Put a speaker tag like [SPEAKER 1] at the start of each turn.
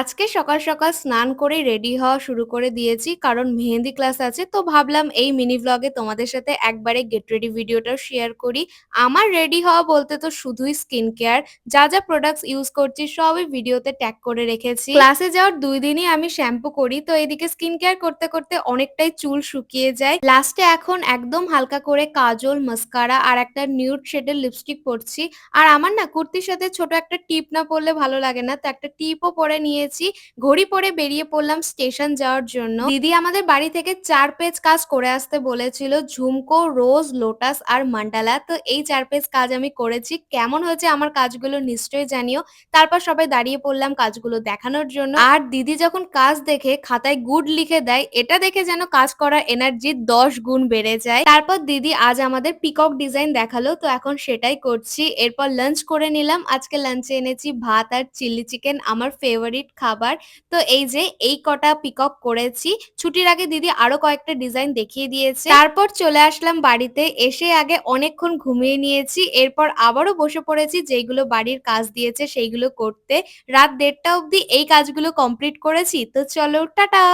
[SPEAKER 1] আজকে সকাল, সকাল স্নান করে রেডি হওয়া শুরু করে দিয়েছি। কারণ মেহেন্দি ক্লাস আছে। তো ভাবলাম এই মিনি ভ্লগে তোমাদের সাথে একবারে গেট রেডি ভিডিওটাও শেয়ার করি। আমার রেডি হওয়া বলতে তো শুধুই স্কিন কেয়ার। যা প্রোডাক্টস ইউজ করছি সবই ভিডিওতে ট্যাগ করে রেখেছি। ক্লাসে যাওয়ার ২ দিনই আমি শ্যাম্পু করি। তো এদিকে স্কিন কেয়ার করতে অনেকটাই চুল শুকিয়ে যায়। লাস্টে এখন একদম হালকা করে কাজল, মাস্কারা আর একটা নিউড শেডের লিপস্টিক পরছি। আর আমার না কুর্তির সাথে ছোট একটা টিপ না পরলে ভালো লাগে না। তো একটা টিপও পরে নিয়েছি। ঘড়ি পরে বেরিয়ে পড়লাম স্টেশন যাওয়ার জন্য। দিদি আমাদের বাড়ি থেকে ৪ পেজ কাজ করে আসতে বলেছিল। ঝুমকো, রোজ, লোটাস আর মান্ডালা। তো এই ৪ পেজ কাজ আমি করেছি। কেমন হয়েছে আমার কাজগুলো নিশ্চয়ই জানিও। তারপর সবাই দাঁড়িয়ে পড়লাম কাজগুলো দেখানোর জন্য। আর দিদি যখন কাজ দেখে খাতায় গুড লিখে দেয়, এটা দেখে যেন কাজ করার এনার্জি ১০ গুণ বেড়ে যায়। তারপর দিদি আজ আমাদের পিকক ডিজাইন দেখালো। তো এখন সেটাই করছি। এরপর লাঞ্চ করে নিলাম। আজকে লাঞ্চে এনেছি ভাত আর চিলি চিকেন, আমার ফেভারিট খাবার। তো এই যে এই কটা পিকক করেছি। ছুটির আগে দিদি আরো কয়েকটা ডিজাইন দেখিয়ে দিয়েছে। তারপর চলে আসলাম বাড়িতে। এসে আগে অনেকক্ষণ ঘুমিয়ে নিয়েছি। এরপর আবারও বসে পড়েছি যেইগুলো বাড়ির কাজ দিয়েছে সেইগুলো করতে। রাত ১:৩০ অবধি এই কাজগুলো কমপ্লিট করেছি। তো চলো টাটা।